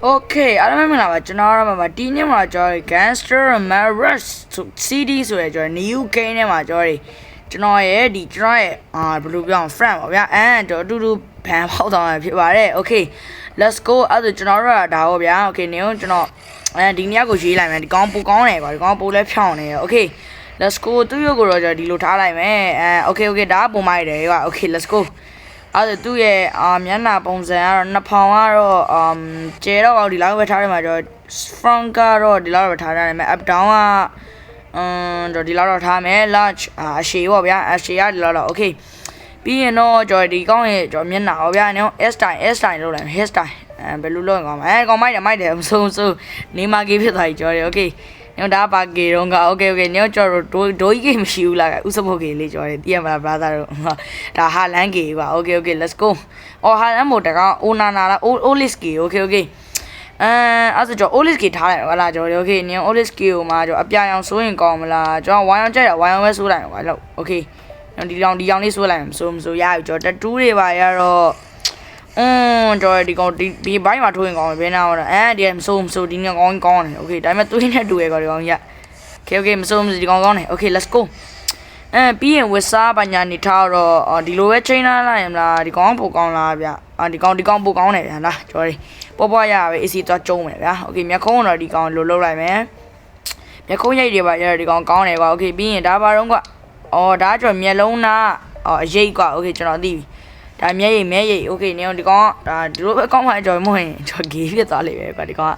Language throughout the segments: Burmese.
Okay အားလုံးမင်္ဂလာပါကျွန်တော်ရမှာဒီနေ့မှာကျွန်တော် Gangster Marus CD ဆိုရယ်ကျွန်တော် New Game နဲ့မှာကျွန်တော်ရဲ့ဘယ်လိုပြောအောင် friend ပါဗျာကျွန်တော်အတူတူဘန်ပေါက်သွားမှာဖြစ်ပါတယ် Okay let's go အဲ့ဒါကျွန်တော်တို့ဒါဟောဗျာ Okay နေအောင်ကျွန်တော်ဒီနေ့ကိုရေးလိုက်မယ်ဒီကောင်းပူကောင်းတယ်ကွာဒီကောင်းပူလဲဖြောင်းနေရ Okay let's go သူ့ရုပ်ကိုတော့ကျွန်တော်ဒီလိုထားလိုက်မယ်Okay ဒါကပုံမိုက်တယ်ကွာ Okay let's goအဲ့ဒါသူ့ရဲ့မျက်နှာပုံစံကတော့နှစ်ဖောင်ကတော့ကျဲတော့ဒီလောက်ပဲထားရမှာကျွန်တော် front ကတော့ဒီလောက်ပဲထားရတယ်မယ် up down ကကျွန်တော်ဒီလောက်တော့ထားမယ် large အရှည်ပေါ့ဗျာအရှည်ကဒီလောက်တော့ okay ပြီးရင်တော့ကျွန်တော်ဒီကောင်းရဲ့ကျွန်တော်မျက်နှာပေါ့ဗျာနော် S style လုပ်လိုက် hair style ဘယ်လိုလုပ်ကောင်းမလဲကောင်းမိုက်တယ်မစိုးနေမကြီးဖြစ်သွားပြီကျွန်တော် okay ညဒါပါကေတော့က okay ညကျွန်တော်ဒိုးကြီးမရှိဘူးလားဥစဖို့ကေလေးကျွန်တော်သိရမလား brother တို့ဒါဟာလန်ကေပါ okay let's go ဟာလန်မို့တကောင်အိုနာနာလားအိုလစ်ကေ okay အဲ့ဆိုကျွန်တော် OLX ထားလိုက်ဟုတ်လားကျွန်တော် okay ည OLX ကိုမှာကျွန်တော်အပြာရောင်ဆိုရင်ကောင်းမလားကျွန်တော်ဝိုင်းအောင်ကြိုက်တာဝိုင်းအောင်ပဲဆိုလိုက်ပါလို့ okay ဒီရောင်လေးဆိုလိုက်မဆိုရပြီကျွန်တော်တူးတွေပါရတော့ကျွန်တော်ဒီဘိုင်းမှာထိုးရင်ကောင်းပြီဘယ်နာတော့ဒီမဆိုဒီညကောင်းတယ် okay ဒါပေမဲ့သွေးနဲ့တူရကောဒီကောင်ရ okay မဆိုဒီကောင်ကောင်းတယ် okay let's go ပြီးရင်ဝစ်စားပညာနေထားတော့ဒီလိုပဲချိန်လာလိုက်ရမလားဒီကောင်ပိုကောင်းလားဗျဒီကောင်ပိုကောင်းတယ်ဗျာလားကျွန်တော်ပွားရပဲ AC သွားကျုံးမယ်ဗျာ okay မျက်ခုံးတော့ဒီကောင်လိုလုပ်လိုက်မယ်မျက်ခုံးရိုက်တွေပါရဒီကောင်ကောင်းတယ်ကွာ okay ပြီးရင်ဒါပါတော့ကွာဒါကျွန်တော်မျက်လုံးသားအရိပ်ကွာ okay ကျွန်တော်သိပြီဒါမျက်ရည် okay နေဒီကောင်ဒါဒီလိုပဲကောင်းမှကျွန်တော်မဟုတ်ရင်ကျွန်တော်ဂေးဖြစ်သွားလိမ့်မယ်ကွာဒီကောင်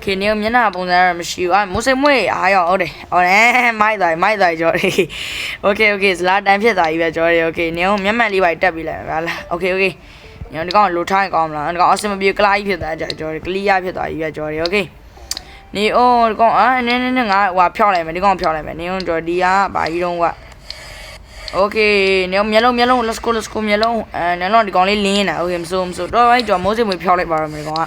ခေနေမျက်နှာပုံစံတော့မရှိဘူးမိုးစိမ့်မွေးအားရောဟုတ်တယ်မိုက်သွားကြော်တယ် okay ဇလာတန်ဖြစ်သွားပြီပဲကြော်တယ် okay နေမျက်မှန်လေးပါတက်ပြီးလိုက်ပါလား okay ညဒီကောင်လိုထိုင်းကောင်းမလားဒီကောင်အစမပြေကလာကြီးဖြစ်သွားကြော်တယ်ကလီယာဖြစ်သွားပြီပဲကြော်တယ် okay နေဒီကောင်နင်းငါဟိုဖြောက်လိုက်မယ်ဒီကောင်ဖြောက်လိုက်မယ်နေကြော်ဒီကဘာကြီးတော့က okay နေမျက်လုံး let's go မျက်လုံးနေတော့ဒီကောင်လေးလင်းနေတာ okay မစိုးတော့အဲ့ကြော်မိုးစိမ့်မွေးဖြောက်လိုက်ပါတော့မယ်ဒီကောင်က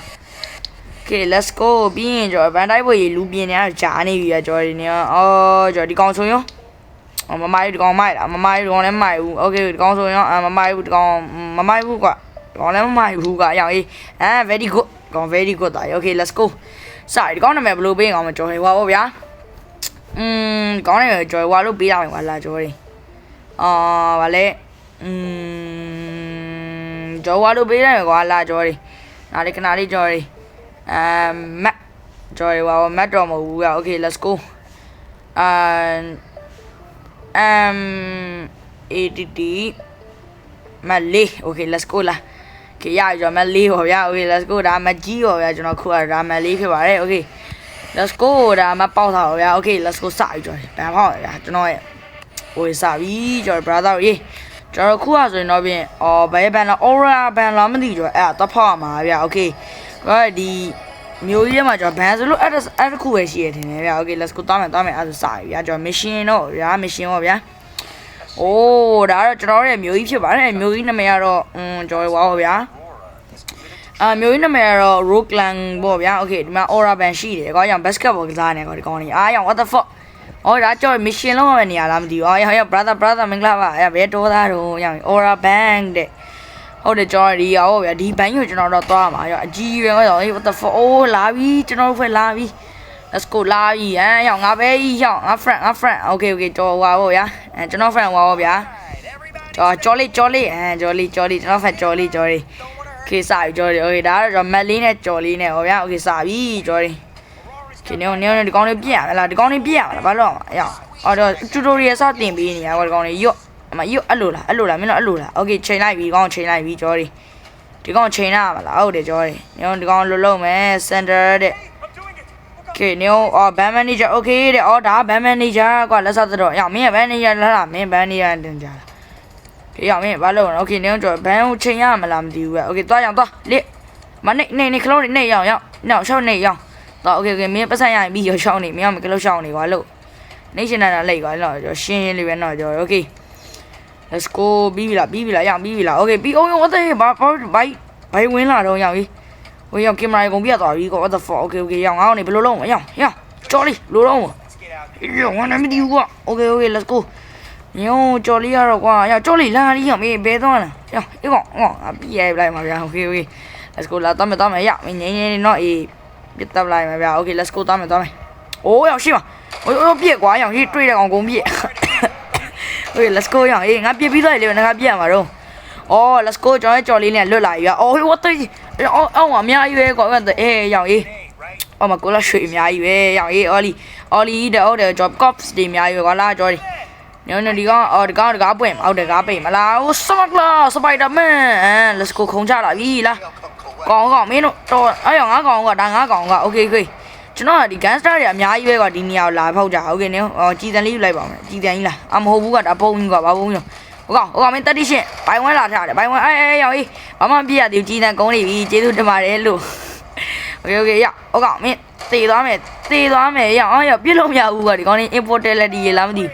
Okay let's go ပြီးရင်ကျွန်တော်ဗန်တိုက်ပွဲရေလူပြင်းနေတာဂျာနေပြီอ่ะကျွန်တော်ဒီနေကျွန်တော်ဒီကောင်ဆိုရောမမိုက်ဒီကောင်မိုက်လားမမိုက်ဒီကောင်လည်းမိုက်ဘူး Okay ဒီကောင်ဆိုရောမမိုက်ဘူးဒီကောင်မမိုက်ဘူးကွာဒီကောင်လည်းမမိုက်ဘူးကွာအရောင်အေးvery good ကောင် very good တာ Okay let's go စဒီကောင်နာမည်ဘယ်လိုပေးအောင်မကျွန်တော်ဟောပါဗျာကောင်းတယ်ကျွန်တော်ဟောလို့ပေးရမယ်ကွာလာကျွန်တော်ဗာလဲကျွန်တော်ဟောလို့ပေးရတယ်ကွာလာကျွန်တော်နားလေးခဏလေးကျွန်တော်Matt ကျွန်တော် Matt တော့မဟုတ်ဘူးကွာ Okay let's go ADD Matt လေး Okay let's go လာ Okay ရကျွန်တော် Matt လေးပါဗျာ Okay let's go ဒါ Matt ကြီးပါဗျာကျွန်တော်ခုကဒါ Matt လေးဖြစ်ပါတယ် Okay let's go ဒါ Matt ပေါက်တာပါဗျာ Okay let's go စပြီကျွန်တော်ဘန်ဖောက်ဗျာကျွန်တော်ရဲ့ဟိုစပြီကျွန်တော် brother ရေကျွန်တော်ခုကဆိုရင်တော့ပြင်ဘယ်ဘန်လား aura ဘန်လားမသိကျွန်တော်အဲ့တော့ဖောက်ရမှာဗျာ Okay ဒီမျိုးကြီးထဲမှာကျွန်တော်ဘန်ဆိုလို့အဲ့တစ်ခုပဲရှိရထင်တယ်ဗျာ Okay let's go သွားမယ်အဲ့ဒါစာပြီဗျာကျွန်တော် mission တော့ဗျာ mission ပေါ့ဗျာဒါတော့ကျွန်တော်ရဲ့မျိုးကြီးဖြစ်ပါတယ်မျိုးကြီးနာမည်ကတော့ကျွန်တော်ဝါပါဗျာမျိုးကြီးနာမည်ကတော့ Rockland ပေါ့ဗျာ Okay ဒီမှာ aura band ရှိတယ်ကောင်းအောင် basketball ကစားနေကောဒီကောင်းနေအားရောင် what the fuck ဒါကျွန်တော် mission လုံးရမယ့်နေရာလားမသိဘူးရော brother မင်္ဂလာပါဘယ်တော်သားတော့ရောင် aura band တဲ့ဟုတ်တယ်ကျွန်တော်ဒီရောဗျာဒီဘိုင်းကိုကျွန်တော်တော့သွားမှာရောအကြီးရွယ်ရော what the fuck လာပြီကျွန်တော်တို့ဖွဲ့လာပြီ let's go လာပြီရောငါပဲရောငါ friend okay တော်ဟွာပေါ့ဗျာကျွန်တော် friend ဟွာပေါ့ဗျာကြော်လေးကျွန်တော် friend ကြော်လေး okay စပြီကြော်လေး okay ဒါတော့ကျွန်တော် map လေးနဲ့ကြော်လေးနဲ့ဟောဗျာ okay စပြီကြော်လေး okay နေဒီကောင်းလေးပြရမလားဒီကောင်းလေးပြရမလားဘာလို့အောင်တော့ tutorial စတင်ပေးနေရကွာဒီကောင်းလေးရောအမယူအဲ့လိုလားမင်းတို့အဲ့လိုလား Okay ချိန်လိုက်ပြီကောင်းချိန်လိုက်ပြီကြော်ဒီကောင်ချိန်ရမှာလားဟုတ်တယ်ကြော်ညောဒီကောင်လုံးမယ် center တဲ့ Okay ညောband manager okay တဲ့ဒါ band manager ကွာလက်ဆက်တော့မင်းက band manager လားမင်း band manager တင်ကြလားမင်းဘာလုပ်လဲ Okay ညောကြော် band ကိုချိန်ရမှာလားမသိဘူးပဲ Okay သွားလက်မနေခလုံးနေရောက်နောက်ရှောက်နေရောက်တော့ Okay မင်းပတ်ဆက်ရပြီရှောက်နေမင်းကခလုံးရှောက်နေကွာလို့ national လိုက်ကွာတော့ရှင်းလေးပဲတော့ကြော် Okay let's go ပြီးပြီလား Okay ပြီးအောင်ရောတဲ့ဘာဝင်လာတော့ရောင်ကြီးဟိုရောင်ကင်မရာကုန်ပြတ်သွားပြီကော what the fuck Okay ရောင်ငါကနေဘယ်လိုလုပ်မလဲရောင်ကြော်လေးလိုတော့ရောင်ငါမသိဘူးကွာ Okay let's go ညောကြော်လေးရတော့ကွာကြော်လေးလာလေးရောင်မေးဘဲသွားလားရောင်အေးကောင်ပြီးရလိုက်ပါဗျာ Okay let's go လာတော့မယ်ရငင်းတော့အေးပြတ်တက်လိုက်မယ်ဗျာ okay let's go တော့မယ်အိုးရောက်ရှိပါအိုးပြက်ကွာရောင်ကြီးတွေ့တဲ့ကောင်ကုန်ပြက် okay let's go ရောင်အေးငါပြက်ပြီးသွားပြီလေငါပြက်မှာတော့အော် let's go ကျွန်တော်ကြော်လေးနဲ့လွတ်လာပြီဗျာအော် what the အော်အများကြီးပဲကွာအေးရောင်အေးအော်မကိုလာရွှေအများကြီးပဲရောင်အေးအော်လီတဲ့ job cops တွေအများကြီးပဲကွာလာကြော်ညနေဒီကောင်အော်ဒီကောင်ပွင့်အော်ဒီကောင်ပိတ်မလားဟိုစမကလာစပိုက်ဒါမန် let's go ခုံချလာပြီလားကောင်မင်းတို့တော့အဲ့ရောငါကောင်ကဒါငါကောင်က okay ကျွန်တော်ကဒီ gangster တွေအများကြီးပဲကွာဒီနေရာကိုလာဖောက်ကြ okay နေကြည်တန်လေးယူလိုက်ပါမယ်ကြည်တန်ကြီးလားအမဟုတ်ဘူးကဒါပုံကြီးကွာဘာပုံကြီးဟိုကောင်မင်းတက်တိရှင်းဘိုင်ဝဲလာထားတယ်ဘိုင်ဝဲအေးရောင်ကြီးဘာမှပြရသေးဘူးကြည်တန်ကုန်းနေပြီကျေးဇူးတင်ပါတယ်လို့ okay ရဟိုကောင်မင်းတေးသွားမယ်ရအောင်ရပြစ်လို့မရဘူးကွာဒီကောင်လေး immortality ရေလားမသိ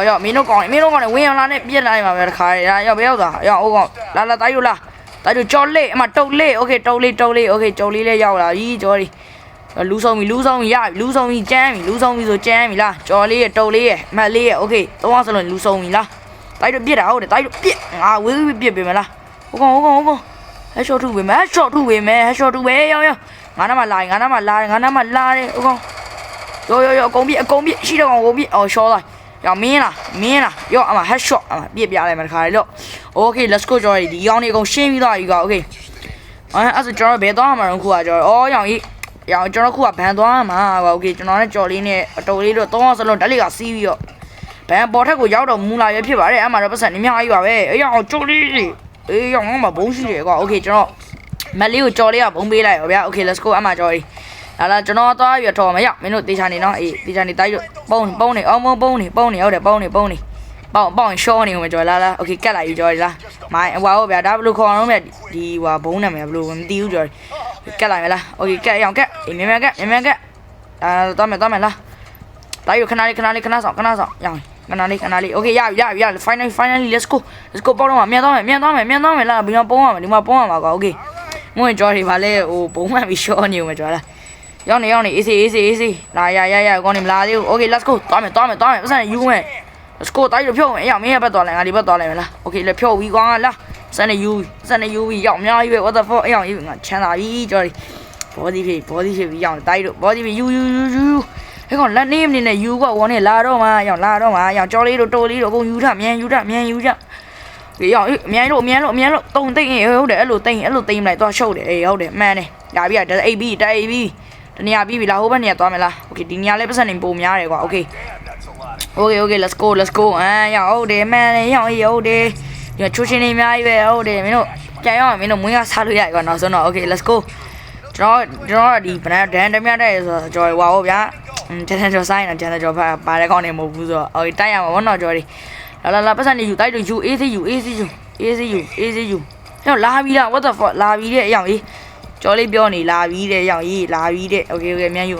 ရောမင်းတို့ကောင်ဝင်းအောင်လာနဲ့ပြစ်လိုက်ပါမယ်တခါရောဘယ်ရောက်သွားရောဟိုကောင်လာတိုက်လို့လားတိုက်လို့ကြော်လေးအမတုတ်လေး okay တုတ်လေး okay ကြော်လေးလည်းရောက်လာပြီကြော်လေးလူဆုံးပြီရပြီလူဆုံးပြီကျန်းပြီဆိုကျန်းပြီလားကြော်လေးရဲ့တုတ်လေးရဲ့မတ်လေးရဲ့ okay သုံးအောင်စလုံးလူဆုံးပြီလားတိုက်လို့ပြစ်တာဟုတ်တယ်တိုက်လို့ပြစ်ငါဝေးပြစ်ပေးမလားဟိုကောင်ဟဲ့ shot ထုပေးမယ် shot ထုပဲရောငါနားမှာလာတယ်ဟိုကောင်ရောအကုန်ပြစ်ရှိတော့ကောင်ကိုပြစ်အော် shot လိုက်ရောမင်းလားရောအမ headshot အမပြစ်ပြလိုက်မှာတခါလေလို့ okay let's go ကြော်ဒီကောင်တွေအကုန်ရှင်းပြီးသွားပြီကွာ okay အဲ့ဆိုကျွန်တော်ဘယ်သွားမှာတော့ခုကကြော်အော်ရောင်ကျွန်တော်ခုကဘန်သွားမှာကွာ okay ကျွန်တော်နဲ့ကြော်လေးနဲ့အတော်လေးတော့သုံးအောင်စလုံးဓာတ်လေးကစီးပြီးတော့ဘန်ပေါ်ထက်ကိုရောက်တော့မူလာရဖြစ်ပါတယ်အဲ့မှာတော့ပတ်စံအများကြီးပါပဲအေးရောကြော်လေးရောငါမှာဘုံရှိတယ်ကွာ okay ကျွန်တော်မက်လေးကိုကြော်လေးကဘုံပေးလိုက်ရောဗျာ okay let's go အမှကြော်လေးလာကျွန်တော်သွားရထော်မရမင်းတို့တေချာနေနော်အေးတေချာနေတိုက်လို့ပုံနေအောင်ပုံနေဟုတ်တယ်ပုံနေပေါင်ရှော့နေမှာကြော်လာ okay ကတ်လိုက်ယူကြော်လားမိုင်းဟွာဟုတ်ဗျာဒါဘလို့ခေါ်အောင်မြဒီဟွာဘုံနာမည်ဘလို့မသိဘူးကြော်ကတ်လိုက်မလား okay ကတ်အောင်ကတ်အေးမြန်ကတ်သွားမယ်လားတိုက်ရခဏဆောင်ရောင်းခဏလေး okay ရပြီ finally let's go ပေါတော့မြန်သွားမယ်လားဘယ်မှာပုံရမှာဒီမှာပုံရမှာကွာ okay မွေးကြော်တွေပါလေဟိုပုံမှန်ပြီးရှော့နေမှာကြော်လားရောက်နေ easy လာရကောင်းနေမလားသေးဘူး okay let's go သွားမယ်ပတ်စံယူမယ် let's go တိုက်လို့ဖြုတ်မယ်ရောက်မင်းရဲ့ဘက်သွားလိုက်ငါဒီဘက်သွားလိုက်မလား okay လက်ဖြုတ်ပြီးကွာလားစနေယူပြီးရောက်အများကြီးပဲ what the fuck အောင်ငါချမ်းသာပြီကြော်ဘောဒီဖြစ်ပြီးရောက်တိုက်လို့ဘောဒီဖြစ်ယူဟဲ့ကောင်လက်နေမနေယူကွာဝေါ်နေလာတော့မှာရောက်ကြော်လေးတို့တိုးလေးတို့အကုန်ယူထမြန်ယူကြရောက်အမြန်လို့တုံသိမ့်ဟုတ်တယ်အဲ့လိုသိမ့်လိုက်တော့ရှုပ်တယ်အေးဟုတ်တယ်မှန်တယ်ဒါပြီးတာ AB တနေရာပြီးပြီလားဟိုဘက်နေရာသွားမယ်လား okay ဒီနေရာလေးပတ်စံနေပုံများတယ်ကွာ okay let's go ရောက်ဟုတ်တယ်မှန်တယ်ရောက်ဟုတ်တယ်ဒီချိုးချင်းနေအများကြီးပဲဟုတ်တယ်မင်းတို့ပြန်ရောက်မင်းတို့မွေးကစားလို့ရကွာနောက်ဆုံးတော့ okay let's go ကျွန်တော်ဒီဘဏ္ဍန်တမ်းတဲ့ဆိုတော့ကြော်ဝါဟုတ်ဗျာကျန်တဲ့ကြော်ဆိုင်တာကျန်တဲ့ကြော်ပါတဲ့ကောင်းနေမဟုတ်ဘူးဆိုတော့ okay တိုက်ရမှာဘောနော်ကြော်ဒီလာပတ်စံနေယူတိုက်လို့ယူ AC ယူဟဲ့လာပြီလား what the fuck လာပြီတဲ့အရောက်ကြီးကြော်လေးပြောနေလာပြီတဲ့ရောက်ကြီးလာပြီတဲ့ okay မြန်ယူ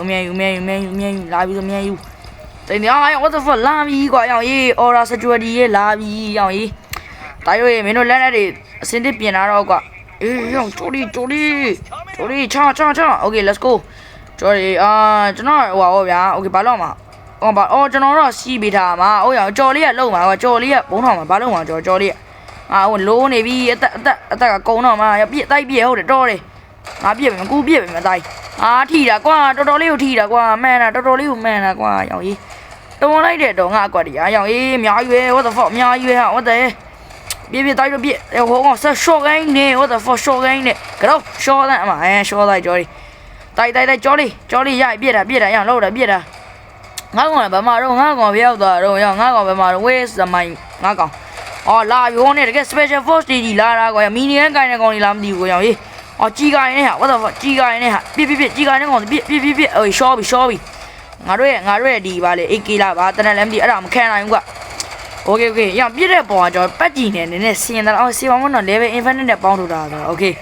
လာပြီဆိုမြန်ယူတင်နေအောင် what the fuck လာပြီကွာရောက်ကြီး aura security ရဲ့လာပြီရောက်ကြီးတိုက်ရွေးမင်းတို့လက်နဲ့တွေအစင်းတစ်ပြင်လာတော့ကွာအေးရောက်ကြော်လေးချ okay let's go ကြော်လေးကျွန်တော်ဟိုပါဗျာ okay ဘာလို့မှာအော်ကျွန်တော်တော့စီးပေးထားမှာဟုတ်ရကြော်လေးကလုံမှာကွာကြော်လေးကဘုံထောင်မှာဘာလုံမှာကြော်လေးဟိုလိုးနေပြီအသက်ကကုန်းတော့မှာပြစ်တိုက်ပြဟုတ်တယ်တော်တယ်ငါပြစ်ပဲကူပြစ်ပဲမတိုက်ထိတာကွာတော်တော်လေးကိုထိတာကွာမှန်တာတော်တော်လေးကိုမှန်တာကွာရောင်ကြီးတွန်းလိုက်တဲ့တော့ငါအကွက်တရားရောင်ကြီးအများကြီးပဲ what the fuck အများကြီးပဲဟာ what the ပြစ်တိုက်လို့ပြစ်ဟိုကောင်ဆက် short game နေ what the fuck short game နေကတော့ short တဲ့အမshort လိုက်ကြော်လေးတိုက်ကြော်လေးရပြစ်တာရအောင်လောက်တာပြစ်တာငါကောင်ကဘယ်မှာတော့ငါကောင်ပြောက်သွားတော့ရောငါကောင်ဘယ်မှာတော့ where's the mine ငါကောင်လာပြီဟိုနဲ့တကယ် special force တွေကြီးလာတာကွာမီနီယန်ကိုင်းတဲ့ကောင်တွေလားမသိဘူးကွာရောင်ကြီးကြီးကိုင်းနဲ့ဟာ what the fuck ကြီးကိုင်းနဲ့ဟာပြစ်ကြီးကိုင်းတဲ့ကောင်ပြစ်အေးရှော့ပြီငါတို့ရဲ့ဒီပါလေ AK လာပါတနက်လည်းမသိအဲ့ဒါမခံနိုင်ဘူးကွာ okay ရောင်ပြစ်တဲ့ပေါ်ကကျွန်တော်ပတ်ကြည့်နေနည်းနည်းစင်တယ်စီပေါင်းတော့ level infinite နဲ့ပေါင်းထုတ်တာဆိုတော့ okay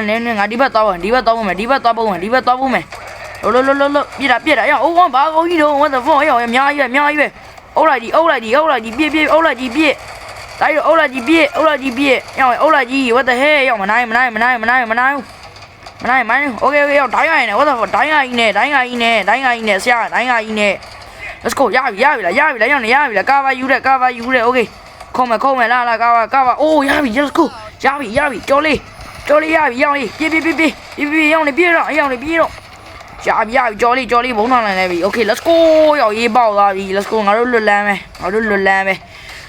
နည်းငါဒီဘက်သွားဖို့မယ်လို့ပြစ်တာပြက်ရအောင်ဘာကောင်းကြီးတော့ what the fuck ရောင်အများကြီးပဲအုပ်လိုက်ကြီးပြစ်တိုက်တော့အုပ်လိုက်ကြီးပြစ်ရောင်အုပ်လိုက်ကြီး what the hell ရောင်မနိုင် okay ရောင်ဒိုင်းရည်နဲ့ what the fuck ဒိုင်းရည်နဲ့ဆရာဒိုင်းရည်နဲ့ let's go ရပြီလားရောင်ရပြီလားကာဗာယူတဲ့ okay ခုံမယ်လားကာဗာအိုးရပြီ let's go ရပြီကြော်လေး ကျော်လေးရပြီရောက်ရေးပြေးရောက်နေပြေးတော့ကြာပြီကျော်လေးဘုံထောင်နိုင်လဲပြီ okay let's go ရောက်ရေးပေါက်သွားပြီ let's go ငါတို့လွတ်လန်းပဲ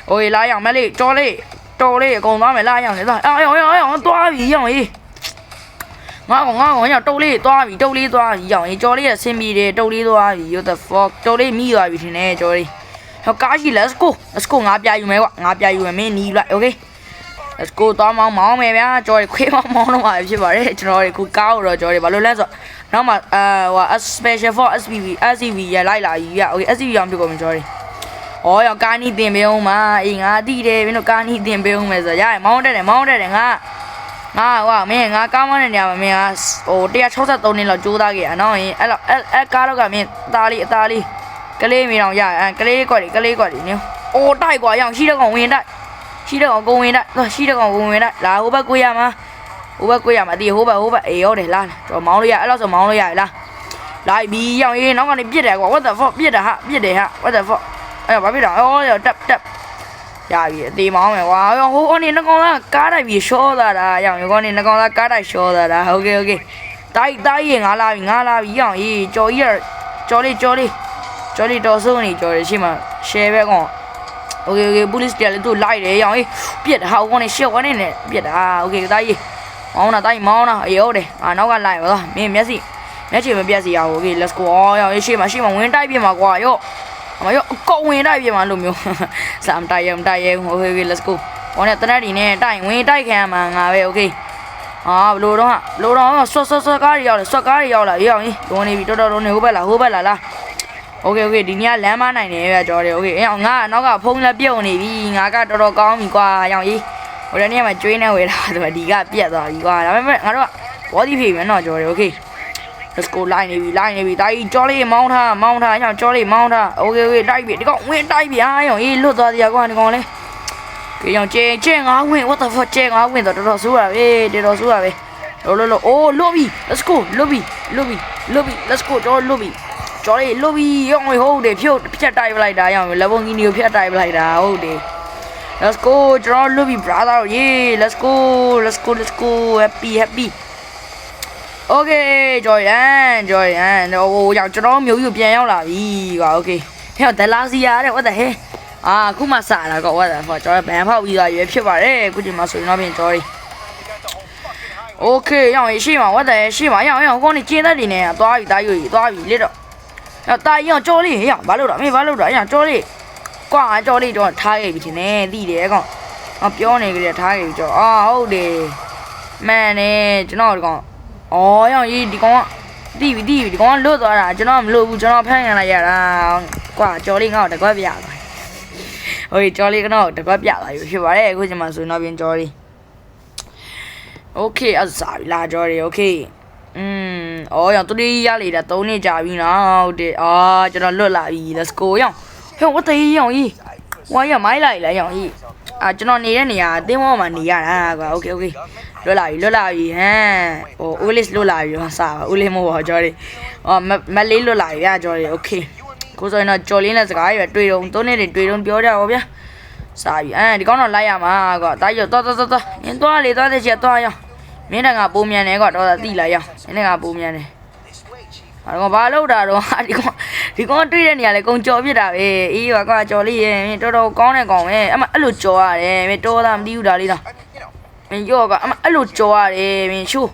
โอเคလာရောက်မဲလေးကျော်လေးတော်လေးအကုန်သွားမယ်လာရောက်နေသွားအောင်သွားပြီရောက်ရေးငါကောင်ရောက်တုတ်လေးသွားပြီရောက်ရေးကျော်လေးရဆင်းပြီးတယ်တုတ်လေးသွားပြီ what the fuck ကျော်လေးမိသွားပြီထင်တယ်ကျော်လေးဟောကားရှိ let's go ငါပြယူမယ်ကွာငါပြယူမယ်မင်းနီးလိုက် okay let's go သွားမောင်းမယ်ဗျာကျော်လေးခွေးမောင်းတော့မှာဖြစ်ပါတယ်ကျွန်တော်တို့ခုကားတော့ကျော်လေးဘာလို့လဲဆိုနောက်မှဟို special for SCV ရလိုက်လာကြီးဗျ okay SCV အောင်ပြကုန်ပြီကျော်လေးဩရောက်ကားနီးတင်ပေးအောင်မအေးငါတိတယ်မင်းတို့ကားနီးတင်ပေးအောင်မယ်ဆိုရတယ်မောင်းတက်တယ်ငါဟိုမင်းငါကားမောင်းတဲ့နေရာမှာမင်းကဟို163နှစ်လောက်ကြိုးသားခဲ့ရနော်ရင်အဲ့ကားတော့ကမင်းအသားလေးကလေးမင်းအောင်ရကလေးကွက်တွေနင်းအိုးတိုက်ကွာရောက်ရှိတဲ့ကောင်ဝင်တိုက်ကုန်ဝင်တိုက်လာဟိုဘက်ကိုရမှာဒီဟိုဘက်အေးဟုတ်တယ်လားကျွန်တော်မောင်းလို့ရအဲ့လောက်ဆိုမောင်းလို့ရလားလိုက်ပြီးရောက်ရေးနောက်ကနေပြစ်တယ်ကွာ what the fuck ပြစ်တယ်ဟာ what the fuck အဲ့ဘာဖြစ်တာအော်တက်ရပြီအသေးမောင်းမယ်ကွာဟိုအနေနှကောင်သားကားတိုက်ပြီးရှော့သွားတာရောက်ရောကနေနှကောင်သားကားတိုက်ရှော့သွားတာ okay တိုက်ရင်ငါလာပြီရောက်ရေးကြော်လေးတော်ဆုံးနေကြော်လေးရှိမှ share ပဲကောင် okay police တယ်လည်းသူ့လိုက်တယ်ရောက်ရေးပြစ်တာဟိုကနေရှေ့ကနေနဲ့ပြစ်တာ okay တိုက်ရေးမောင်းတာအေးဟုတ်တယ်နောက်ကလိုက်ပါမင်းမျက်ချေမပြတ်စီရအောင် okay let's go ရောက်ရေးရှေ့မှာဝင်တိုက်ပြမှာကွာရောအကောင်းဝင်တိုက်ပြမှာလို့မျိုးစမ်းတိုက်ရုံ okay let's go ဟောနဲ့တနက်ဒီနဲ့တိုက်ဝင်တိုက်ခံမှာငါပဲ okay ဘလို့တော့ဆွတ်ကားတွေရောက်လာရောက်ရင်လုံးနေပြီတော်နေဟိုဘက်လာလား okay ဒီနေ့ကလမ်းမနိုင်နေပဲကြော်တယ် okay ငါနောက်ကဖုန်းလက်ပြုတ်နေပြီငါကတော်ကောင်းပြီကွာရောက်ရေးဟိုတနေ့ကမှကျွေးနေဝေးတာဆိုတော့ဒီကပြက်သွားပြီကွာဒါပေမဲ့ငါတို့ကဘောဒီဖေးမယ်နော်ကြော်တယ် okay let's go လိုက်နေပြီတိုက်ကြောလေးမောင်းထားရောက်ကြောလေးမောင်းထား okay တိုက်ပြီဒီကောင်ဝင်တိုက်ပြီရောက်ရေးလွတ်သွားတရားကွာဒီကောင်လေးဒီကောင်ကျဲငါဝင် what the fuck ကျဲငါဝင်တော့တော်တော်ဆိုးတာပဲလို့အိုးလွတ်ပြီ let's go လွတ်ပြီ let's go ကြောလွတ်ပြီရောက်ဟုတ်တယ်ဖြတ်တိုက်ပလိုက်တာရောက်လက်ဘုံကြီးနီကိုဖြတ်တိုက်ပလိုက်တာဟုတ်တယ် let's go ကျွန်တော်လွတ်ပြီ brother ရေ let's go happy okay ကြော်ရန်ဟိုရောက်ကျွန်တော်မျိုးပြန်ရောက်လာပြီကွာ okay ဟဲ့ဒလာစီယာတဲ့ what the hell အခုမှစလာကော what the fuck ကျွန်တော်ဘန်ဖောက်ပြီးသွားရွေးဖြစ်ပါတယ်အခုချိန်မှာဆိုရင်တော့ပြင်ကြော်ရီ okay ရောက်ရင်ရှေ့မှာ what the hell ရှေ့မှာရောက်ကောနေကျင်းသက်တွေနဲ့သွားပြီလက်တော့တာရောက်ကြော်လေးရောက်ဘာလို့တော့ရောက်ကြော်လေးကွာကြော်လေးတော့ထားခဲ့ပြီထင်တယ်သိတယ်ကောင်ပြောနေကြတယ်ထားခဲ့ပြီကြော်ဟုတ်တယ်မှန်တယ်ကျွန်တော်ဒီကောင်ရောက်ရေးဒီကောင်ကတီးပြီဒီကောင်ကလွတ်သွားတာကျွန်တော်မလွတ်ဘူးကျွန်တော်ဖမ်းခံလိုက်ရတာကွာကြော်လေးငါ့ကိုတကွက်ပြသွားဟိုကြော်လေးကတော့တကွက်ပြသွားပြီဖြစ်ပါတယ်အခုချိန်မှာဆိုတော့ပြင်ကြော်လေး okay အစားပြီလာကြော်လေး okay ရောက်တူလေးရလေတာ3နှစ်ကြာပြီနော်ဟုတ်တယ်ကျွန်တော်လွတ်လာပြီ let's go ရောက်ဟဲ့ what the ရောက်ကြီးဝါရမိုင်းလိုက်ရောက်ကြီးကျွန်တော်နေတဲ့နေရာအသင်းဘောမှာနေရတာကွာ okay လွတ်လာပြီဟမ်ဟိုဦးလေးလွတ်လာပြီစားပါဦးလေးမဟုတ်ပါကြော်လေးမလေးလွတ်လာပြီကြော်လေး okay ကိုဆိုရင်တော့ကြော်လေးနဲ့စကားရတွေ့တော့3နှစ်တွေတွေ့တော့ပြောကြပါဗျာစားပြီဒီကောင်းတော့လိုက်ရမှာကွာတားရတော့ရင်းသွားလေသွားတဲ့ချက်သွားရအောင်မင်းတကပုံမြန်တယ်ကွာတော့တိလိုက်ရအောင်မင်းတကပုံမြန်တယ်ကောင်ဘာလို့တာတော့ဒီကောင်တွေ့တဲ့နေရာလေကုံကြော်ပြစ်တာပဲအေးကွာကြော်လေးရေတော်ကောင်းတဲ့ကောင်ပဲအဲ့လိုကြော်ရတယ်မင်းတော်တာမသိဘူးဒါလေးတော့မင်းရောကအဲ့လိုကြော်ရတယ်မင်းရှိုး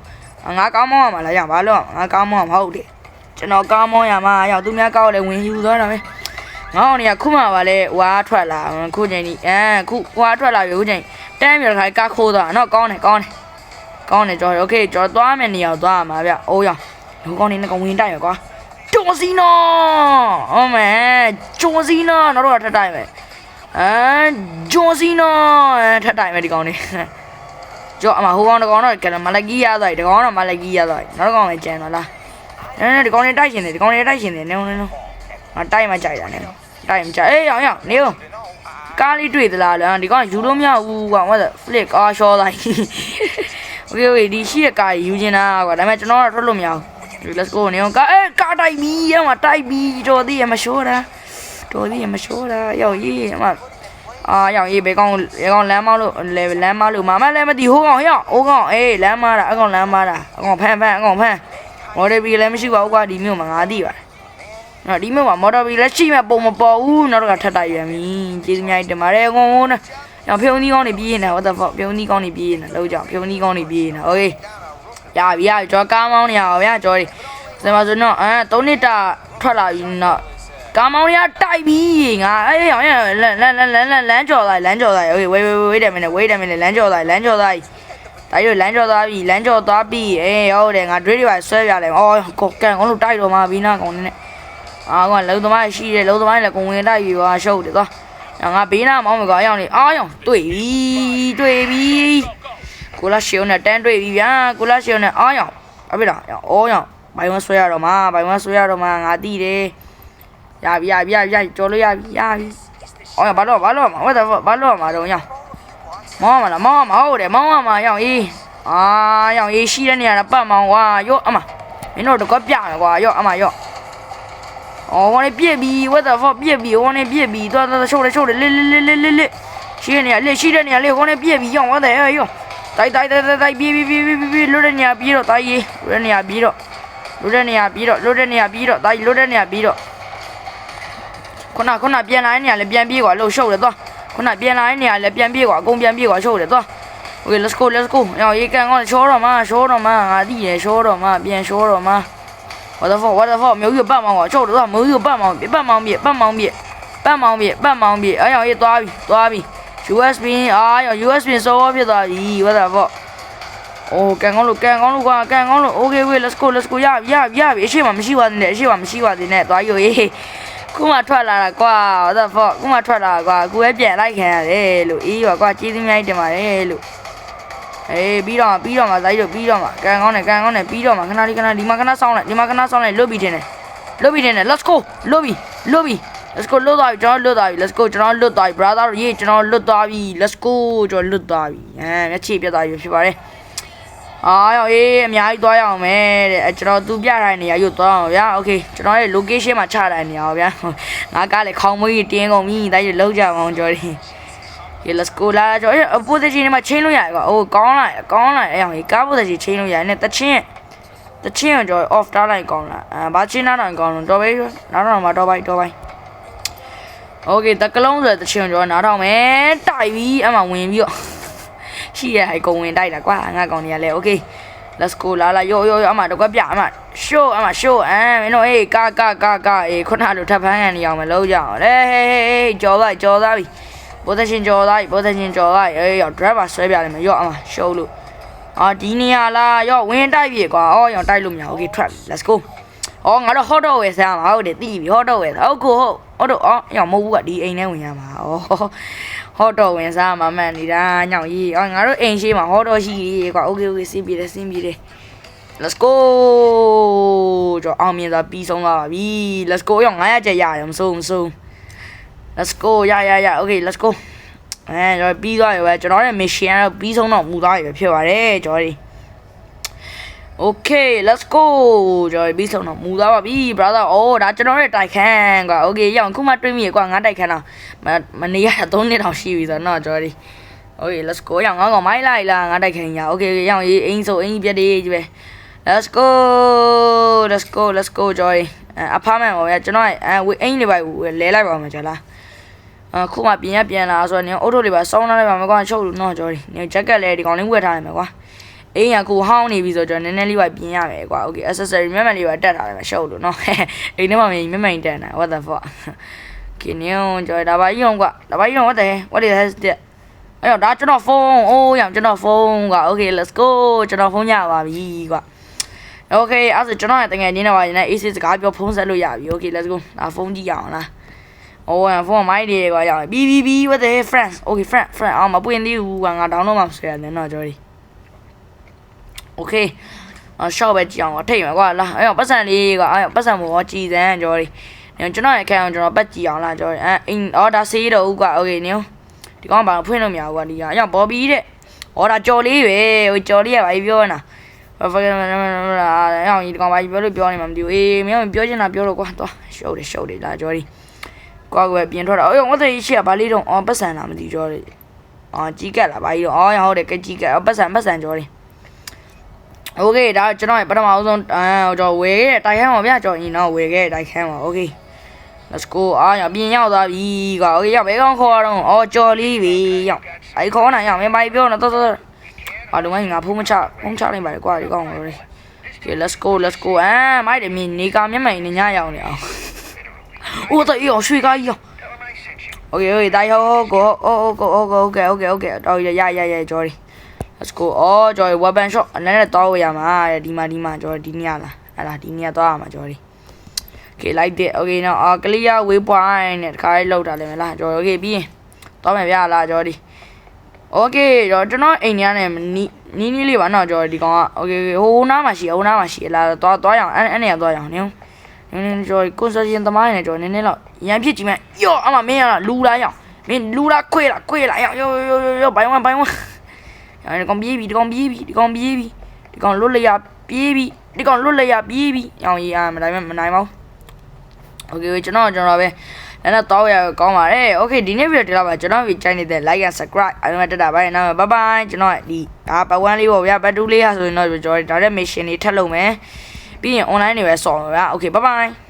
ငါကောင်းမောင်းရမှာလားရဘာလို့ငါကောင်းမောင်းမှာဟုတ်တယ်ကျွန်တော်ကောင်းမောင်းရမှာရောက်သူများကောက်လေဝင်ယူသွားတာပဲငါ့အောင်နေခုမှပါလေဝါထွက်လာခုချိန်ကြီးခုဝါထွက်လာပြီခုချိန်တန်းပြခိုင်ကားခိုးသွားတော့ကောင်းတယ်ကြော်โอเคကြော်သွားမယ်နေရာသွားမှာဗျအိုးရလူကောင်းနေကောင်ဝင်တိုက်ရကွာဂျွန်စီနိုဟုတ်မယ်ဂျွန်စီနိုတော့ထတိုက်မယ်ဂျွန်စီနိုထတိုက်မယ်ဒီကောင်နေကြော်အမဟိုကောင်တကောင်တော့ကမလကီးရသွားပြီဒီကောင်တော့မလကီးရသွားပြီနောက်ကောင်လည်းကျန်တော့လားဒီကောင်နေတိုက်ရှင်တယ်နေတိုက်မှကြိုက်တာနေတိုက်မှကြိုက်အေးရောက်နေဦးကားလေးတွေ့သလားလဲဒီကောင်ယူလို့မရဘူးကွာwhat the flick ရှော့လိုက်okay ဒီရှိရကာယူချင်တာကွာဒါပေမဲ့ကျွန်တော်တော့ထွက်လို့မရဘူး let's go နေအောင်ကာတိုက်ပြီတိုက်ပြီတော်သေးရမရှိုးတာရောက်ရေး ရောင်ဘေကောင်လမ်းမောင်းလို့လမ်းမလို့မလည်းမသိဟိုကောင်ဟိုကောင်လမ်းမတာအကောင်လမ်းမတာအကောင်ဖမ်းအကောင်ဖမ်းမော်ဒယ်ဘီလည်းမရှိပါဘူးကွာဒီမြို့မှာငါသိပါတယ်နော်ဒီမြို့မှာမော်ဒယ်ဘီလည်းရှိမှပုံမပေါ်ဘူးနောက်တော့ထပ်တိုက်ရပြီကျေးဇူးများတင်ပါတယ်အကောင်ဟိုနော်ဖြုံနီးကောင်းနေပြေးနေတာ what the fuck ဖြုံနီးကောင်းနေပြေးနေတာလောက်ကြောင်ဖြုံနီးကောင်းနေပြေးနေတာโอเคရပြီကျော်ကားမောင်းနေရအောင်ဗျာကျော်ဒီစမဆိုတော့3နှစ်တာထွက်လာပြီနော်ကားမောင်းရတိုက်ပြီငါရောင်လမ်းကျော်သွားโอเค wait a minute လမ်းကျော်သွားတိုက်လို့လမ်းကျော်သွားပြီဟုတ်တယ်ငါ drill တွေပါဆွဲပြလိုက်ကန်ကောင်းလို့တိုက်တော့မှာဘီနာကောင်နေနဲ့ကောင်လုံသမားရှိတယ်လုံသမားလည်းကိုဝင်တိုက်ပြီပါရှုပ်တယ်သွားငါဘေးနာမောင်းမယ်ကွာရောင်နေရောင်တွေ့ပြီကိုလာရှေုံနဲ့တန်းတွေ့ပြီဗျာကိုလာရှေုံနဲ့ရောင်အဖေလားရောင်ဘိုင်ဝမ်ဆွဲရတော့မှာငါသိတယ်ရပြီကြော်လို့ရပြီဘာလို့မှာwhat the fuck ဘာလို့မှာတော့ရောင်မောင်းမလားမောင်းမှာဟုတ်တယ်မောင်းမှာရောင်ရောင်ရှိတဲ့နေရာပတ်မောင်းကွာရော့အမမင်းတို့တော့ပြမယ်ကွာရော့အမရော့我那别比，我的妈别比，我那别比，多收来，来，谢你啊，我那别比，让我带哟，带，别，路人家比了，带路人家比了，可那边来呢，边比过，路收的多，可那边来呢，边比过，公边比过收的多。OK，let's go，然后一干我收了嘛，俺弟也收了嘛，边收了嘛。我的妈，没有半毛我照着到没有半毛别，哎呀，一多比 ，USB， 哎呀 ，USB 收别多，咦，我的妈，干公路，OK， let's go，呀，谁嘛没喜欢的呢，多有กูมาထွက်လာတာကွာwhat the fuckกูมาထွက်လာကွာกูပဲပြန်လိုက်ခံရတယ်လို့အေးပါကွာကျေးဇူးများတင်ပါတယ်လို့ပြီးတော့မှာဇာတ်တို့ပြီးတော့မှာကန်ကောင်းတယ်ပြီးတော့မှာခဏလေးဒီမှာခဏဆောင်းလိုက်လွတ်ပြီးတင်တယ် let's go လွတ်ပြီး let's go လွတ်သွားပြီကျွန်တော်လွတ်သွားပြီ let's go ကျွန်တော်လွတ်သွားပြီ brother ရေးကျွန်တော်လွတ်သွားပြီ let's go ကျွန်တော်လွတ်သွားပြီမျက်ခြေပြတ်သွားပြီဖြစ်ပါတယ်ရောအများကြီးသွားရအောင်မယ်တဲ့ကျွန်တော်သူပြထားတဲ့နေရာရွတ်သွားအောင်ဗျာ okay ကျွန်တော်ရဲ့ location မှာချထားတဲ့နေရာဗျာငါကလည်းခေါင်းမွေးတင်းကုန်ပြီဒါကြီးလောက်ကြအောင်ကျွန်တော်Okay, let's go လာကျွန်တော် position မှာချိန်လို့ရတယ်ကွာကောင်းလိုက်ကား position ချိန်လို့ရတယ်နဲ့တချင်းကိုကျွန်တော် off ထားလိုက်ကောင်းလားဘာချင်းနာတော့ကောင်းလို့တော်ပဲနားတော့မှာတော်ပိုက် Okay တကလုံးဆိုတဲ့တချင်းကိုကျွန်တော်နားတော့မယ်တိုက်ပြီးအမှဝင်ပြီးတော့ရှိရဟိုကုန်ဝင်တိုက်တာကွာငါကောင်နေရလဲ Okay let's go လာရောအမှတော့ပြအမှ show မင်းတို့ကာခုနလိုထပ်ဖမ်းရနေအောင်မလုပ်ကြအောင်ကြော်သွားပြီ position ကြော်သွားရော driver ဆွဲပြလိုက်မယ်ရောအမှ show လို့ဒီနေရာလားရောဝင်တိုက်ပြီကွာရောတိုက်လို့မရ Okay trap let's go ငါတို့ hot dog ဝယ်စားမှာဟုတ်တယ်သိပြီ hot dog ဝယ်စားဟုတ်ရောမဟုတ်ဘူးကဒီအိမ်ထဲဝင်ရမှာhot dog ဝင်စားမှာမှန်နေတာညောင်ကြီးငါတို့အိမ်ရှိမှာ hot dog ရှိကြီးကွာ Okay စင်းပြေးတယ် let's go ကျွန်တော်အောင်မြင်စွာပြီးဆုံးသွားပါပြီ let's go ရော900ကျရတယ်မဆုံး let's go ရ Okay let's go ကျွန်တော်ပြီးသွားပြီပဲကျွန်တော်ရဲ့ mission ကတော့ပြီးဆုံးတော့မူသွားပြီဖြစ်ပါတယ်ကျွန်တော် Okay let's go ကျွန်တော်ပြီးဆုံးတော့မူသွားပါပြီ brother ဒါကျွန်တော်ရဲ့တိုက်ခန်းကွာ Okay ရအောင်ခုမှတွေးမိရကွာငါတိုက်ခန်းတော့မနေရ3နှစ်တောင်ရှိပြီဆိုတော့ကျွန်တော် Okay let's go ရအောင်ငါကောင်မိုင်းလိုက်လားငါတိုက်ခန်းရ Okay ရအောင်အင်းဆိုအင်းပြတ်သေးကြီးပဲ let's go ကျွန်တော်အဖားမှန်ပါဗျာကျွန်တော်အင်းတွေပါလဲလိုက်ပါမယ်ကျွန်တော်ခုမှပြန်လာဆိုတော့နင်အုတ်ထုတ်တွေပါစောင်းလာလိုက်ပါမယ်ကွာချုပ်လို့နော်ကျွန်တော်နင်ဂျက်ကက်လဲဒီကောင်လေးဝယ်ထားလိုက်မယ်ကွာအိမ်ကကိုဟောင်းနေပြီဆိုတော့နည်းနည်းလေးပါပြင်ရမယ်ကွာ Okay accessory မျက်မှန်လေးပါတက်ထားလိုက်မယ်ရှုပ်လို့နော်အိမ်ထဲမှာမျက်မှန်တက်နေတာ what the fuck ကင်းညောင်းကျွန်တော်ဒါပါကြီးအောင်ကွာwhat is that ဒါကျွန်တော်ဖုန်းရောင်ကျွန်တော်ဖုန်းကွာ Okay let's go ကျွန်တော်ဖုန်းရပါပြီကွာ Okay အဲ့ဒါကျွန်တော်ရဲ့တကယ်နင်းတော့နေ AC စကားပြောဖုန်းဆက်လို့ရပြီ Okay let's go ဒါဖုန်းကြည့်ရအောင်လားဖုန်းမိုက်တယ်ကွာရအောင် BBB what the friends Okay friend မပွင့်သေးဘူးကွာငါ download မှာဆွဲရတယ်နော်ကျွန်တော် Okay ရှော့ပဲကြည့်အောင်ထိတ်မှာကွာလာပတ်စံလေးကွာပတ်စံမို့ကြည်စမ်းကျွန်တော်ရဲ့အခန်းကိုကျွန်တော်ပတ်ကြည့်အောင်လားကျွန်တော်အိမ်ဒါဆေးတော့ဦးကွာ Okay နင်ဒီကောင်ဘာဖွင့်လို့မရဘူးကွာဒီကဘော်ဘီတဲ့ဒါကြော်လေးပဲကြော်လေးကဘာပြောနေတာဘာဒီကောင်ဘာပြောလို့ပြောနေမှမသိဘူးမင်းပြောချင်တာပြောလို့ကွာသွားရှုပ်တယ်လားကျွန်တော် ကွာကွယ်ပြင်ထွက်တာအေးငါတို့ရှိရဘာလေးတော့အော်ပတ်စံလာမသိကြောတယ်အော်ကြီးကက်လာဘာကြီးတော့အော်ဟုတ်တယ်ကကြီးကက်ပတ်စံကြောတယ်โอเคဒါကျွန်တော်ပထမအောင်ဆုံးကျွန်တော်ဝယ်ခဲ့တိုက်ခန်းပါဗျာကျွန်တော်ရင်တော့ဝယ်ခဲ့တိုက်ခန်းပါโอเค let's go အားရပြင်ရောက်သွားပြီကွာโอเคရောက်ဘယ်ကောင်ခေါ်တော့အော်ကြော်လေးပြီရောက်အဲ့ခေါ်နိုင်ရောက်မင်းဘာပြောတော့တော်ဘာလို့ငါဖုံးချလိုက်ပါလေကွာဒီကောင်โอเค let's go မိုက်တယ်မင်းနေကမျက်မှန်နေညရောက်နေအောင်အိုးတော့ရောရွှေကားကြီးရောโอเคဒါရောကိုโอเคတော့ရကြော်လေး let's go အော်ကြော် weapon shot အနေနဲ့တော့ရမှာဒီမှာကြော်ဒီညလားဟလာဒီညတော့ရမှာကြော်လေး okay like that okay now clear waypoint နဲ့တခါလေးလောက်တာလည်းမလားကြော် okay ပြီးရင်တော့မယ်ဗျာလားကြော်ဒီ okay ကြော်ကျွန်တော်အိမ်ညနဲ့နီးလေးပါနော်ကြော်ဒီကောင်က okay ဟိုနားမှာရှိလားသွားရအောင်အဲ့နေရာသွားရအောင်နင်းကြော် construction သမားနဲ့ကြော်နည်းတော့ရန်ဖြစ်ကြည့်မယ်ယောအမမင်းရလူလားရောက်မင်းလူလားခွေလားယောဘိုင်ဝမ်ဒီကောင်ပြေးပြီဒီကောင်လွတ်လျာပြေးပြီအောင်ရမနိုင်ပါဘူး okay ကျွန်တော်ပဲအဲ့တော့တော့ရကောင်းပါတယ် okay ဒီနေ့ဗီဒီယိုဒီလောက်ပါကျွန်တော်ဗီကြိုက်နေတဲ့ like and subscribe အားလုံးတက်တာပါနော် bye bye ကျွန်တော်ဒီပတ်ဝန်းလေးပေါ့ဗျာဘတ်တူးလေးရဆိုရင်တော့ကျွန်တော်ဒါတဲ့ mission တွေထပ်လုပ်မယ်ပြီးရင် online တွေပဲဆော်မှာဗျာ okay bye bye